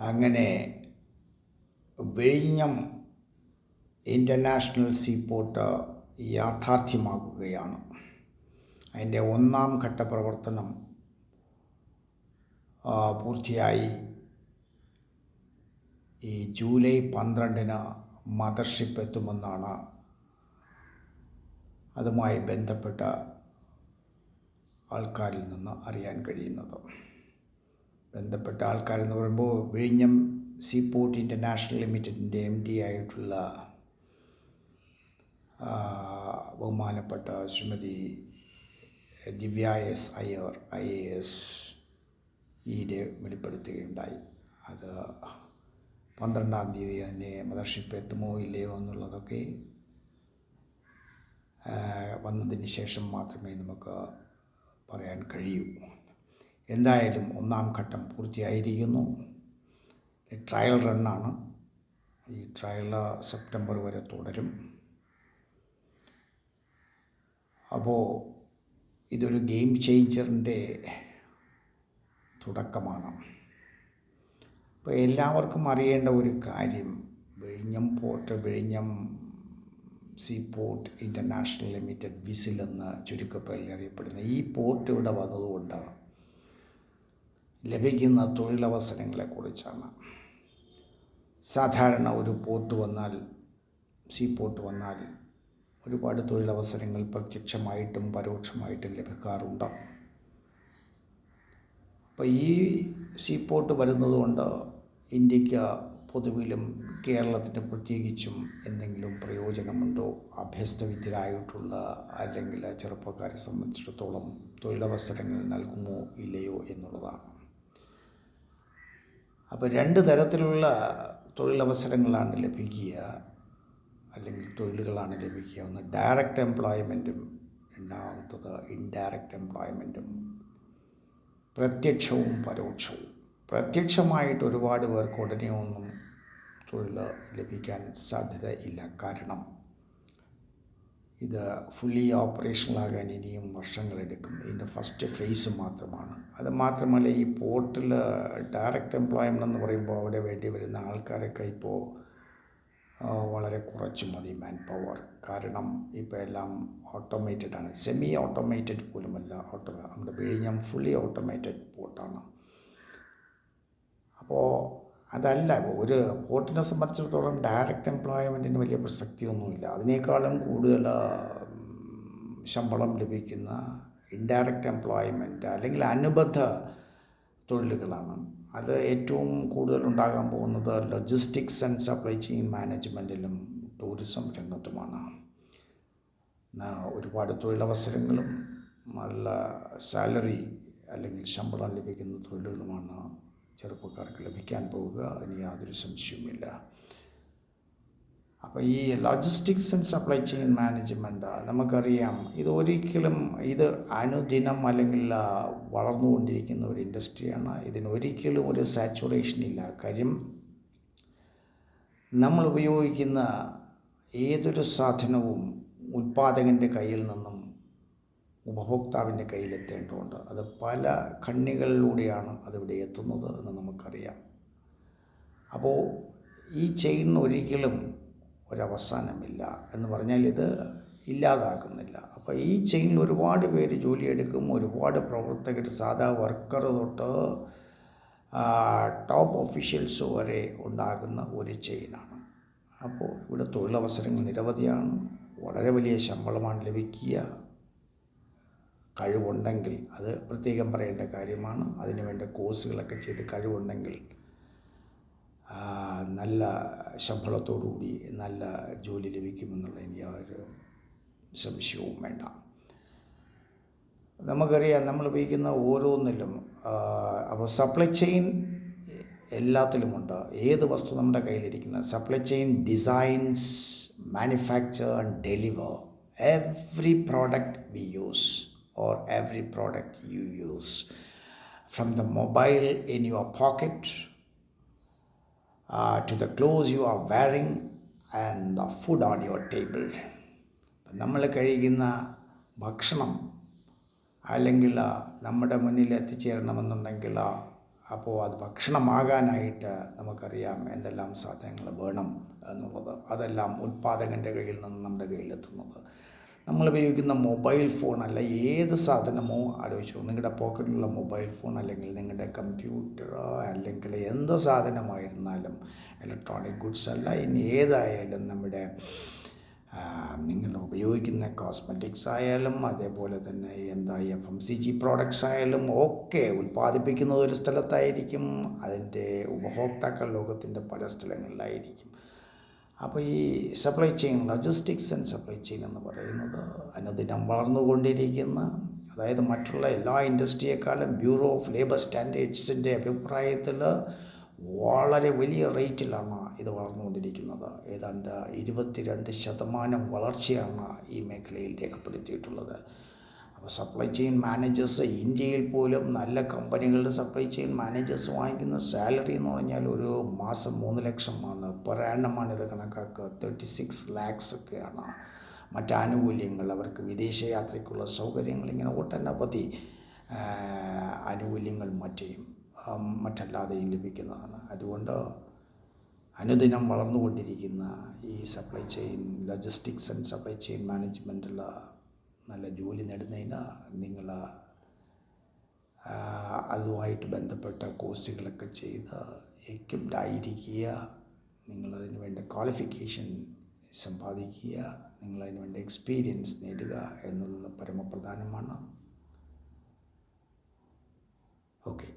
അങ്ങനെ വിഴിഞ്ഞം international seaport യാഥാർത്ഥ്യമാകുകയാണ്. അതിൻ്റെ ഒന്നാം ഘട്ട പ്രവർത്തനം പൂർത്തിയായി. ഈ ജൂലൈ 12-ന് മദർഷിപ്പ് എത്തുമെന്നാണ് അതുമായി ബന്ധപ്പെട്ട ആൾക്കാരിൽ നിന്ന് അറിയാൻ കഴിയുന്നത്. ബന്ധപ്പെട്ട ആൾക്കാരെന്ന് പറയുമ്പോൾ വിഴിഞ്ഞം സീപോർട്ട് ഇൻ്റർനാഷണൽ ലിമിറ്റഡിൻ്റെ MD ആയിട്ടുള്ള ബഹുമാനപ്പെട്ട ശ്രീമതി ദിവ്യ എസ് അയ്യർ IAS ഈയിടെ വെളിപ്പെടുത്തുകയുണ്ടായി. അത് 12-ാം തീയതി തന്നെ മദർഷിപ്പ് എത്തുമോ ഇല്ലയോ എന്നുള്ളതൊക്കെ വന്നതിന് ശേഷം മാത്രമേ നമുക്ക് പറയാൻ കഴിയൂ. എന്തായാലും ഒന്നാം ഘട്ടം പൂർത്തിയായിരിക്കുന്നു. ട്രയൽ റണ്ണാണ്. ഈ ട്രയൽ സെപ്റ്റംബർ വരെ തുടരും. അപ്പോൾ ഇതൊരു ഗെയിം ചേഞ്ചറിൻ്റെ തുടക്കമാണ്. അപ്പോൾ എല്ലാവർക്കും അറിയേണ്ട ഒരു കാര്യം, വിഴിഞ്ഞം സീപോർട്ട് ഇൻ്റർനാഷണൽ ലിമിറ്റഡ് വിസിൽ എന്ന ചുരുക്കപ്പേരിൽ അറിയപ്പെടുന്ന ഈ പോർട്ട് ഇവിടെ വന്നതുകൊണ്ട് ലഭിക്കുന്ന തൊഴിലവസരങ്ങളെക്കുറിച്ചാണ്. സാധാരണ ഒരു സീപോർട്ട് വന്നാൽ ഒരുപാട് തൊഴിലവസരങ്ങൾ പ്രത്യക്ഷമായിട്ടും പരോക്ഷമായിട്ടും ലഭിക്കാറുണ്ട്. അപ്പോൾ ഈ സീപോർട്ട് വരുന്നതുകൊണ്ട് ഇന്ത്യക്ക് പൊതുവിലും കേരളത്തിന് പ്രത്യേകിച്ചും എന്തെങ്കിലും പ്രയോജനമുണ്ടോ? അഭ്യസ്തവിദ്യരായിട്ടുള്ള അല്ലെങ്കിൽ ചെറുപ്പക്കാരെ സംബന്ധിച്ചിടത്തോളം തൊഴിലവസരങ്ങൾ നൽകുമോ ഇല്ലയോ എന്നുള്ളതാണ്. അപ്പോൾ രണ്ട് തരത്തിലുള്ള തൊഴിലവസരങ്ങളാണ് ലഭിക്കുക, അല്ലെങ്കിൽ തൊഴിലുകളാണ് ലഭിക്കുക. ഒന്ന് ഡയറക്റ്റ് എംപ്ലോയ്മെൻറ്റും രണ്ടാമത്തത് ഇൻഡയറക്റ്റ് എംപ്ലോയ്മെൻറ്റും, പ്രത്യക്ഷവും പരോക്ഷവും. പ്രത്യക്ഷമായിട്ട് ഒരുപാട് പേർക്ക് ഉടനെ ഒന്നും തൊഴിൽ ലഭിക്കാൻ സാധ്യതയില്ല. കാരണം ഇത് ഫുള്ളി ഓപ്പറേഷണലാകാൻ ഇനിയും വർഷങ്ങളെടുക്കും. ഇതിൻ്റെ ഫസ്റ്റ് ഫേസ് മാത്രമാണ്. അത് മാത്രമല്ല, ഈ പോർട്ടിൽ ഡയറക്റ്റ് എംപ്ലോയ്മെൻ്റ് എന്ന് പറയുമ്പോൾ അവിടെ വേണ്ടി വരുന്ന ആൾക്കാരൊക്കെ ഇപ്പോൾ വളരെ കുറച്ച് മതി മാൻ പവർ. കാരണം ഇപ്പോൾ എല്ലാം ഓട്ടോമേറ്റഡ് ആണ്. സെമി ഓട്ടോമേറ്റഡ് പോലുമല്ല, നമ്മുടെ വിഴിഞ്ഞം ഫുള്ളി ഓട്ടോമേറ്റഡ് പോർട്ടാണ്. അപ്പോൾ അതല്ല, ഒരു പോർട്ടിനെ സംബന്ധിച്ചിടത്തോളം ഡയറക്റ്റ് എംപ്ലോയ്മെൻറ്റിന് വലിയ പ്രസക്തിയൊന്നുമില്ല. അതിനേക്കാളും കൂടുതൽ ശമ്പളം ലഭിക്കുന്ന ഇൻഡയറക്റ്റ് എംപ്ലോയ്മെൻറ്റ് അല്ലെങ്കിൽ അനുബന്ധ തൊഴിലുകളാണ്. അത് ഏറ്റവും കൂടുതൽ ഉണ്ടാകാൻ പോകുന്നത് ലോജിസ്റ്റിക്സ് ആൻഡ് സപ്ലൈ ചെയിൻ മാനേജ്മെൻറ്റിലും ടൂറിസം രംഗത്തുമാണ്. ഒരുപാട് തൊഴിലവസരങ്ങളും നല്ല സാലറി അല്ലെങ്കിൽ ശമ്പളം ലഭിക്കുന്ന തൊഴിലുകളുമാണ് ചെറുപ്പക്കാർക്ക് ലഭിക്കാൻ പോവുക. അതിന് യാതൊരു സംശയവുമില്ല. അപ്പോൾ ഈ logistics and supply chain management നമുക്കറിയാം, ഇത് അനുദിനം അല്ലെങ്കിൽ വളർന്നുകൊണ്ടിരിക്കുന്ന ഒരു ഇൻഡസ്ട്രിയാണ്. ഇതിനൊരിക്കലും ഒരു സാച്ചുറേഷൻ ഇല്ല. കാര്യം നമ്മൾ ഉപയോഗിക്കുന്ന ഏതൊരു സാധനവും ഉൽപ്പാദകൻ്റെ കയ്യിൽ നിന്നും ഉപഭോക്താവിൻ്റെ കയ്യിലെത്തേണ്ടതുണ്ട്. അത് പല കണ്ണികളിലൂടെയാണ് അതിവിടെ എത്തുന്നത് എന്ന് നമുക്കറിയാം. അപ്പോൾ ഈ ചെയിനിന് ഒരിക്കലും ഒരവസാനമില്ല എന്ന് പറഞ്ഞാൽ ഇത് ഇല്ലാതാക്കുന്നില്ല. അപ്പോൾ ഈ ചെയിനിൽ ഒരുപാട് പേര് ജോലിയെടുക്കും. ഒരുപാട് പ്രവർത്തകർ, സാധാ വർക്കർ തൊട്ട് ടോപ്പ് ഒഫീഷ്യൽസ് വരെ ഉണ്ടാകുന്ന ഒരു ചെയിനാണ്. അപ്പോൾ ഇവിടെ തൊഴിലവസരങ്ങൾ നിരവധിയാണ്. വളരെ വലിയ ശമ്പളമാണ് ലഭിക്കുക. കഴിവുണ്ടെങ്കിൽ, അത് പ്രത്യേകം പറയേണ്ട കാര്യമാണ്. അതിനുവേണ്ട കോഴ്സുകളൊക്കെ ചെയ്ത് കഴിവുണ്ടെങ്കിൽ നല്ല ശമ്പളത്തോടുകൂടി നല്ല ജോലി ലഭിക്കുമെന്നുള്ളതിന് യാതൊരു സംശയവും വേണ്ട. നമുക്കറിയാം, നമ്മൾ ഉപയോഗിക്കുന്ന ഓരോന്നിലും അപ്പോൾ സപ്ലൈ ചെയിൻ എല്ലാത്തിലുമുണ്ട്. ഏത് വസ്തു നമ്മുടെ കയ്യിലിരിക്കുന്ന supply chain designs, manufacture and deliver every product we use or every product you use, from the mobile in your pocket to the clothes you are wearing and the food on your table. നമ്മൾ കഴിക്കുന്ന ഭക്ഷണം അല്ലെങ്കിൽ നമ്മുടെ മുന്നിൽ എത്തിച്ചേരണമെന്നുണ്ടെങ്കിൽ അപ്പോൾ അത് ഭക്ഷണമാകാനായിട്ട് നമുക്കറിയാം എന്തെല്ലാം സാധനങ്ങൾ വേണം എന്നുള്ളത്. അതെല്ലാം ഉൽപ്പാദകൻ്റെ കയ്യിൽ നിന്ന് നമ്മുടെ കയ്യിലെത്തുന്നത്. നമ്മൾ ഉപയോഗിക്കുന്ന മൊബൈൽ ഫോൺ അല്ല ഏത് സാധനമോ ആലോചിച്ചു, നിങ്ങളുടെ പോക്കറ്റിലുള്ള മൊബൈൽ ഫോൺ അല്ലെങ്കിൽ നിങ്ങളുടെ കമ്പ്യൂട്ടർ അല്ലെങ്കിൽ എന്ത് സാധനമായിരുന്നാലും ഇലക്ട്രോണിക് ഗുഡ്സ് അല്ല ഇനി ഏതായാലും നമ്മുടെ നിങ്ങൾ ഉപയോഗിക്കുന്ന കോസ്മെറ്റിക്സ് ആയാലും അതേപോലെ തന്നെ FMCG പ്രോഡക്ട്സ് ആയാലും ഒക്കെ ഉൽപ്പാദിപ്പിക്കുന്നത് ഒരു സ്ഥലത്തായിരിക്കും, അതിൻ്റെ ഉപഭോക്താക്കൾ ലോകത്തിൻ്റെ പല സ്ഥലങ്ങളിലായിരിക്കും. അപ്പോൾ ഈ supply chain, logistics and supply chain എന്ന് പറയുന്നത് അനുദിനം വളർന്നുകൊണ്ടിരിക്കുന്ന, അതായത് മറ്റുള്ള എല്ലാ ഇൻഡസ്ട്രിയേക്കാളും ബ്യൂറോ ഓഫ് ലേബർ സ്റ്റാൻഡേർഡ്സിൻ്റെ അഭിപ്രായത്തിൽ വളരെ വലിയ റേറ്റിലാണ് ഇത് വളർന്നുകൊണ്ടിരിക്കുന്നത്. ഏതാണ്ട് 22% വളർച്ചയാണ് ഈ മേഖലയിൽ രേഖപ്പെടുത്തിയിട്ടുള്ളത്. അപ്പോൾ സപ്ലൈ ചെയിൻ മാനേജേഴ്സ് ഇന്ത്യയിൽ പോലും നല്ല കമ്പനികളുടെ സപ്ലൈ ചെയിൻ മാനേജേഴ്സ് വാങ്ങിക്കുന്ന സാലറി എന്ന് പറഞ്ഞാൽ ഒരു മാസം 3 ലക്ഷമാണ്, പെർ ആനമാണ് ഇത് കണക്കാക്കുക. 36 lakhs ഒക്കെയാണ്. മറ്റാനുകൂല്യങ്ങൾ, അവർക്ക് വിദേശ യാത്രയ്ക്കുള്ള സൗകര്യങ്ങൾ, ഇങ്ങനെ ഒട്ടനവധി ആനുകൂല്യങ്ങൾ മറ്റല്ലാതെയും ലഭിക്കുന്നതാണ്. അതുകൊണ്ട് അനുദിനം വളർന്നുകൊണ്ടിരിക്കുന്ന ഈ supply chain, logistics and supply chain മാനേജ്മെൻറ്റിൽ നല്ല ജോലി നേടുന്നതിന് നിങ്ങൾ അതുമായിട്ട് ബന്ധപ്പെട്ട കോഴ്സുകളൊക്കെ ചെയ്ത് എക്വിപ്ഡ് ആയിരിക്കുക. നിങ്ങളതിന് വേണ്ട ക്വാളിഫിക്കേഷൻ സമ്പാദിക്കുക, നിങ്ങളതിന് വേണ്ട എക്സ്പീരിയൻസ് നേടുക എന്നുള്ളത് പരമപ്രധാനമാണ്. ഓക്കെ.